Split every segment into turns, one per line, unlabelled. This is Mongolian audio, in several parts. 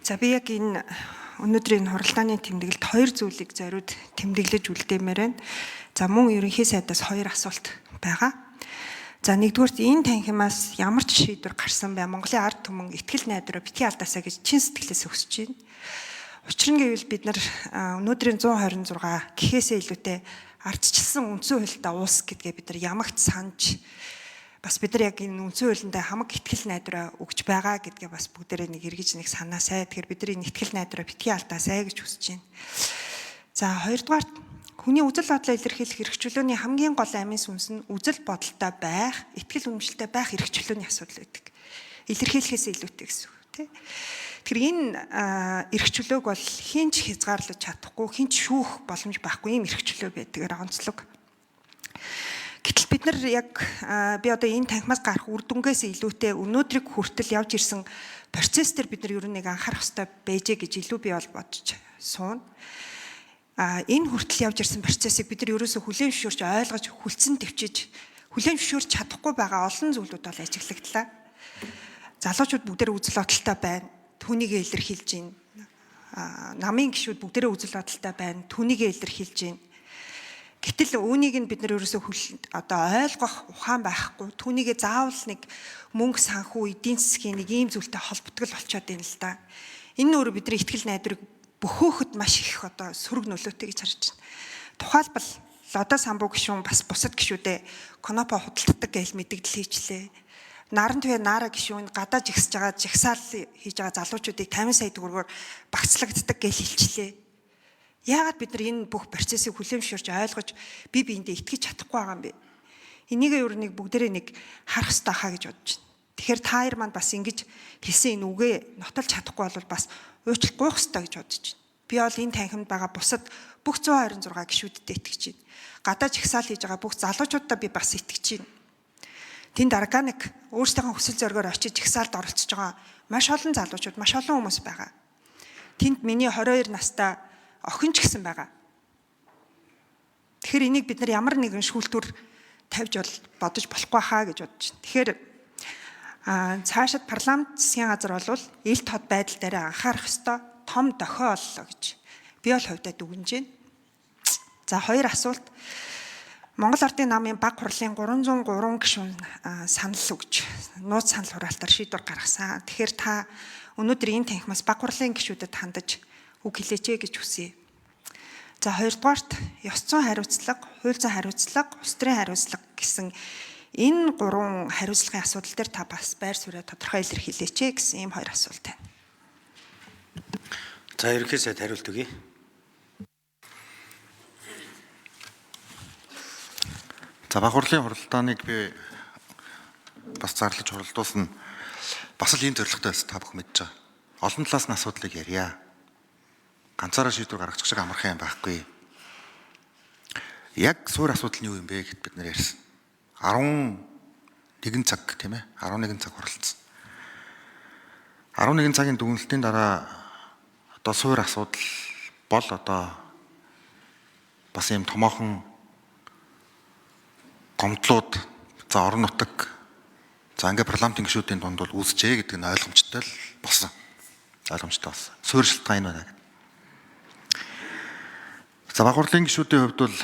За би яг энэ өнөөдрийн хуралдааны тэмдэглэлд хоёр зүйлийг зориуд тэмдэглэж үлдээмээр байна. За мөн ерөнхий сайдаас хоёр асуулт байгаа. За нэгдүгürt энэ танхимаас ямар ч шийдвэр гарсан бай Монголын ард түмэн итгэл найдраа битгий алдаасаа гэж чин сэтгэлээс хүсэж байна. Учир нь гэвэл бид нар өнөөдрийн 126 гэхээсээ илүүтэй ардчилсан үндсэн хуультай улс гэдгээ бид нар ямагт санаж бас бид нар яг энэ үндсэн хуулиндаа хамаг итгэл найдраа өгч байгаа гэдгээ бас бүгдээрээ нэг эргэж нэг санаасай. Тэгэхээр бидний энэ итгэл найдраа битгий алдаасай гэж хүсэж байна. За хоёрдугаар хүний үзэл бодлоо илэрхийлэх эрхчлөөний хамгийн гол амин сүнс нь үзэл бодолтой байх, итгэл үнэмшилтэй байх эрхчлөөний асуудал байдаг. Илэрхийлэхээс илүүтэй гэсэн үг тийм. Тэгэхээр энэ эрхчлөөг бол хинч хязгаарлаж чадахгүй, хинч шүүх боломж байхгүй юм эрхчлөө байдаг онцлог. Гэтэл бид нар яг би одоо энэ танхимаас гарах үр дүнгээс илүүтэй өнөөдрийг хүртэл явж ирсэн процесс дээр бид нар ер нь нэг анхаарах хэрэгтэй байжээ гэж илүү би бол бодож суuna. Энэ хүртэл явж ирсэн процессыг бид нар ерөөсөө хүлээн зөвшөөрч ойлгож хүлцэн төвчиж хүлээн зөвшөөрч чадахгүй байгаа олон зүйлүүд бол ажиглагдлаа. Залуучууд бүгдээрээ үзэл бодолтой байна. Түүнийгээ илэрхийлж байна. Намын гишүүд бүгдээрээ үзэл бодолтой байна. Түүнийгээ илэрхийлж байна. Гэтэл үүнийг нь бид нар ерөөсөө ойлгох ухаан байхгүй. Түүнийгээ заавал нэг мөнгө санхүү эдийн засгийн нэг ийм зүйлтэй холбогдгол болчиход байна л да. Энэ өөрөө бидний итгэл найдрыг бөхөөхөд маш их сөрөг нөлөөтэй гэж харж байна. Тухайлбал Лодо самбуу гишүүн бас бусад гишүүдээ конопо худалддаг гэж мэдэгдэл хийчлээ. Наран твэ наара гишүүн гадаа жигсэж байгаа жигсаал хийж байгаа залуучуудыг 50 сая төгрөгөөр багцлагддаг гэж хэлчлээ. Яагаад бид нар энэ бүх процессыг хүлээн зөвшөөрч ойлгож бие биендээ итгэж чадахгүй байгаа юм бэ? Энийг ер нь бүгдээрээ нэг харах хэрэгтэй хаа гэж бодож байна. Тэгэхээр та хоёр маань бас ингэж хэлсэн энэ үгээ нотолж чадахгүй бол бас уучлах гуйх хэрэгтэй гэж бодож байна. Би бол энэ танхимд байгаа бусад бүх 126 гишүүдэд итгэж байна. Гадаа жигсаал хийж байгаа бүх залуучуудаа би бас итгэж байна. Тэнд органик өөрсдийнхөө хүсэл зоригоор очиж жигсаалд оролцож байгаа маш олон залуучууд, маш олон хүмүүс байгаа. Тэнд миний 22 настай охин ч гэсэн байгаа. Тэгэхээр энийг бид нар ямар нэгэн шүүлтүр тавьж бодож болохгүй хаа гэж бодож байна. Тэгэхээр цаашид парламент засгийн газар бол ил тод байдал дээр анхаарах ёстой том дохио боллоо гэж би бол хувьдаа дүгнэж байна. За хоёр асуулт. Монгол Ардын намын баг хурлын 303 гишүүн санал өгч нууц санал хураалтаар шийдвэр гаргасан. Тэгэхээр та өнөөдөр энэ танхимаас баг хурлын гишүүдэд хандаж үг хэлээч гэж хүсье. За хоёрдугаарт ёс зүйн хариуцлага, хууль зүйн хариуцлага, улс төрийн хариуцлага гэсэн энэ гурван хариуцлагын асуудал дээр та бас байр суурьа тодорхой илэрхийлээч гэсэн ийм хоёр асуулт байна.
За ерөнхий сайд хариулт өгье. За баг хурлын хуралдааныг би бас зарлаж хуралдуулсан бас л ийм зорилготой байсан та бүхэн мэдж байгаа. Олон талаас нь асуудлыг ярья. Ганцаараа шийдвэр гаргачих шиг амархан юм байхгүй. Яг суур асуудал нь юу юм бэ гэд бид нар ярьсан. 11 цаг тийм ээ. 11 цаг хуралдсан. 11 цагийн дүгнэлтийн дараа одоо суур асуудал бол бас юм томоохон гомдлууд за орон нутаг за ингээ парламентын гишүүдийн дунд бол үүсчээ гэдэг нь ойлгомжтой л болсон. Ойлгомжтой болсон. Суур шалтгаан энэ байна. За баг хурлын гишүүдийн хувьд бол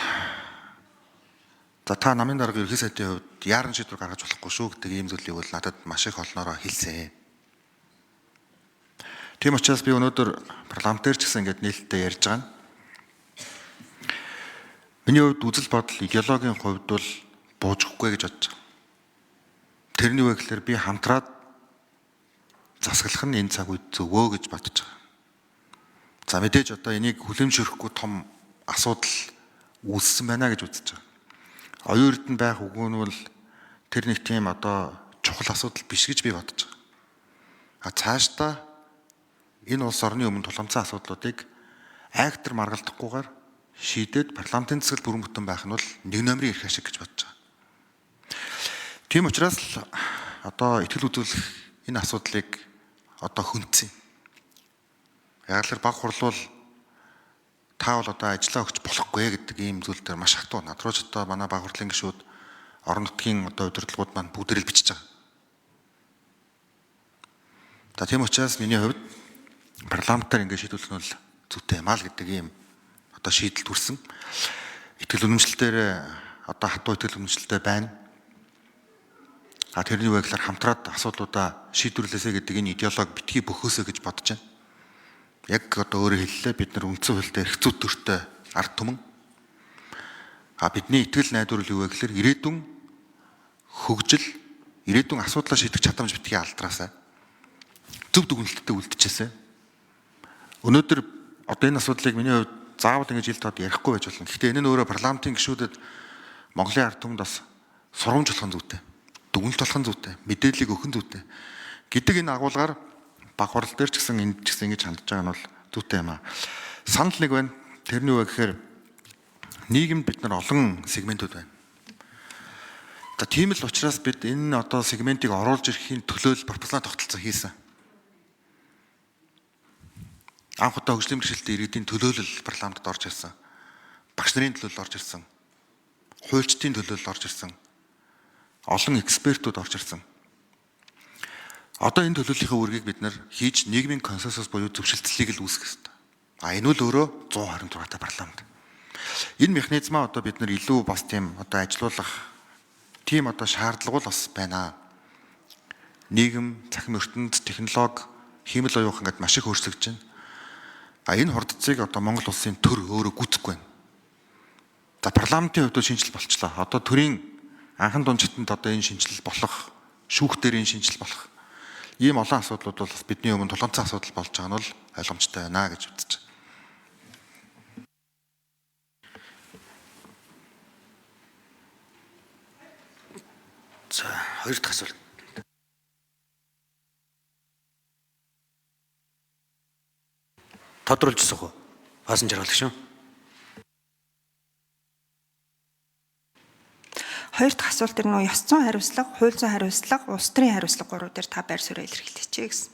за та намын дарга ерхий сайдын хувьд яаран шийдвэр гаргаж болохгүй шүү гэдэг ийм зүйлийг бол надад маш их олноороо хэлсэн. Тийм учраас би өнөөдөр парламент дээр ч гэсэн ингээд нээлттэй ярьж байгаа. Миний хувьд үзэл бодол идеологийн хувьд бол буужихгүй гэж бодож байгаа. Тэрний үг гэхээр би хамтраад засаглах нь энэ цаг үед зөвөө гэж бодож байгаа. За мэдээж энийг хүлэмжшөөрөхгүй том асуудал үүссэн байна гэж үзэж байгаа. Оюун эрдэнэ байх үгүй нь бол тэр нэг тийм чухал асуудал биш гэж би бодож байгаа. Цаашдаа энэ улс орны өмнө тулгамдсан асуудлуудыг айхтар маргалдахгүйгээр шийдээд парламентын засаг бүрэн бүтэн байх нь бол нэг номерын эрх ашиг гэж бодож байгаа. Тийм учраас л итгэл үзүүлэх энэ асуудлыг хүндсэн. Яг л баг хурл бол та бол ажиллаа өгч болохгүй гэдэг ийм зүйл дээр маш хатуу. Над руу ч манай баг хурлын гишүүд орон нутгийн удирдлагууд маань бүгдээрээ бичиж байгаа. За тийм учраас миний хувьд парламентаар ингэ шийдвэрлэх нь л зүйтэй юм аа л гэдэг ийм одоо шийдэл төрсөн. Итгэл үнэмшлэлээр одоо хатуу итгэл үнэмшлэлтэй байна. Тэрний үеэр хамтраад асуудлуудаа шийдвэрлэсэй гэдэг энэ идеологи битгий бөхөөсэй гэж бодож байна. Яг одоо өөрөөр хэллээ бид нар үндсэн хуулитай эрх зүйн төртэй ард түмэн. Бидний итгэл найдвар юу вэ гэхээр ирээдүйн хөгжил, ирээдүйн асуудлаа шийдэх чадамж битгий алдраасаа зөв дүгнэлттэй үлдчихээсэй. Өнөөдөр одоо энэ асуудлыг миний хувьд заавал ингэж ил тод ярихгүй байж болно. Гэхдээ энэ нь өөрөө парламентын гишүүдэд Монголын ард түмэнд бас сургамж болох нь зүйтэй. Дүгнэлт болох нь зүйтэй. Мэдээллийг өгөх нь зүйтэй. Гэдэг энэ агуулгаар баг хурал дээр ч гэсэн энд ч гэсэн ингэж хандж байгаа нь бол зүйтэй юм аа. Санал нэг байна. Тэрний үг гэхээр нийгэмд бид нар олон сегментүүд байна. Тийм л учраас бид энэ одоо сегментийг оруулж ирэхийн төлөө пропорционал тогтолцоо хийсэн. Анх удаа хөгжлийн бэрхшээлтэй иргэдийн төлөөлөл парламентод орж ирсэн. Багш нарын төлөөлөл орж ирсэн. Хуульчдын төлөөлөл орж ирсэн. Олон экспертүүд орж ирсэн. Одоо энэ төлөөллийнхөө үргийг бид нар хийж нийгмийн консенсус буюу зөвшөлтслийг л үүсгэх ёстой. Энэ нь өөрөө 126 та парламент. Энэ механизмаа одоо бид нар илүү бас тийм одоо ажилуулах тийм одоо шаардлага бол бас байна. Нийгэм, цахим ертөнд, технологи, хиймэл оюухан гэдээ маш их өөрчлөгдөж байна. Энэ хурдцыг одоо Монгол улсын төр өөрөө гүйцэхгүй байна. Парламентын хувьд шинжил болчлаа. Одоо төрийн анхан дунджтанд одоо энэ шинжил болох, шүүхтэр энэ шинжил болох ийм олон асуудлууд бол бидний өмнө тулгымцсан асуудал болж байгаа нь бол ойлгомжтой байна гэж үзэж байна.
За, хоёр дахь асуулт. Тодруулж асуух уу? Баасан жаргалах шүү.
Хоёр дахь асуулт дээр нөө ёс зүйн хариуцлага, хууль зүйн хариуцлага, улс төрийн хариуцлага гурав дээр та байр суурь илэрхийлчихье гэсэн.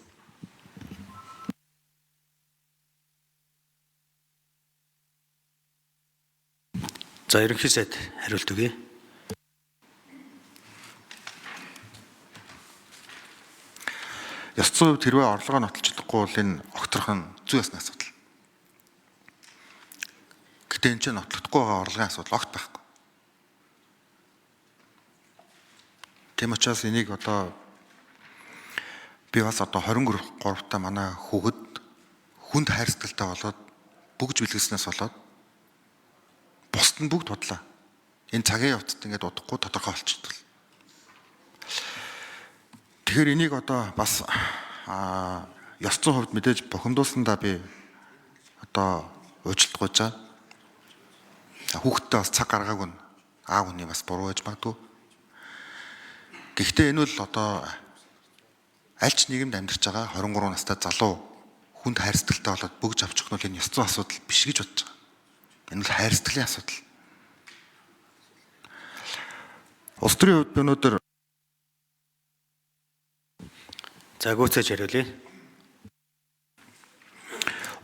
За, ерөнхий сайд хариулт өгье.
Ёс зүйн хувьд хэрвээ орлогоо нотолж чадахгүй бол энэ огторх нь зүй ёсны асуудал. Гэтэ энэ чинь нотлохдохгүй байгаа орлогын асуудал огт байхгүй. Тийм учраас энийг одоо би бас одоо 23 та манай хүүхэд хүнд хайрцагтай болоод бүгж бэлгэснээс болоод бусд нь бүгд бодлоо. Энэ цагийн явцад ингээд удахгүй тодорхой болчихдол. Тэгэхээр энийг одоо бас ёс зүйн хувьд мэдээж бухимдуулсандаа би одоо уучлалт гуйж байгаа. Хүүхдтэй бас цаг гаргаагүй нь аав хүний бас буруу байж магадгүй. Гэхдээ энэ бол одоо аль ч нийгэмд амьдарч байгаа 23 настай залуу хүнд хайрцагтай болоод бүгж авчих нь бол энэ ёс зүйн асуудал биш гэж бодож байгаа. Энэ бол хайрцаглалын асуудал. Улс төрийн хувьд өнөөдөр
За, гүйцээж хариулъя.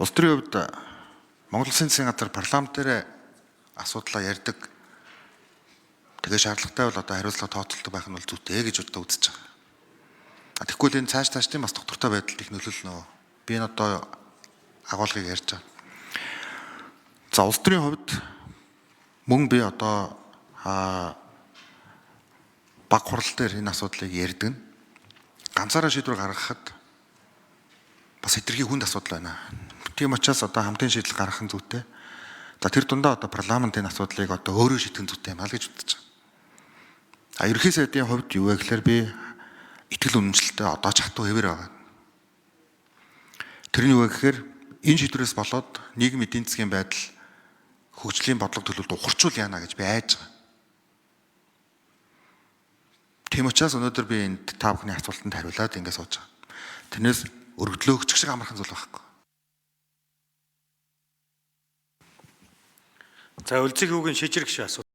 улс төрийн хувьд Монгол Улсын засгийн газар парламент дээр асуудлаа ярьдаг. Тэгээ шаардлагатай бол одоо хариуцлага тооцолдог байх нь бол зүйтэй гэж одоо үзэж байгаа. Тэгэхгүй л энэ цаашдын бас доктортой байдал их нөлөөлнө. Би энэ одоо агуулгыг ярьж байгаа. За, улс төрийн хувьд мөн би одоо баг хурал дээр энэ асуудлыг ярьдаг. Ганцаараа шийдвэр гаргахад бас хэтэрхий хүнд асуудал байна. Тийм учраас одоо хамтын шийдэл гаргах нь зүйтэй. За, тэр дундаа одоо парламентын асуудлыг одоо өөрөө шийдэх нь зүйтэй юм аа л гэж бодож байгаа. Ерөнхий сайдын хувьд юу вэ гэхээр би итгэл үнэмшилтэй одоо ч хатуу хэвээр байгаа. Тэрний юу вэ гэхээр энэ шийдвэрээс болоод нийгмийн эдийн засгийн байдал хөгжлийн бодлого төлөвлөлт ухарчул яана гэж би айж байгаа. Тийм учраас өнөөдөр би энд та бүхний асуултанд хариулаад ингэ сууж байгаа. Тэрнээс өргөдлөөгч шиг амархан зүйл байхгүй.
За, Үлзий хүүгийн шижрэг шиг асуулт.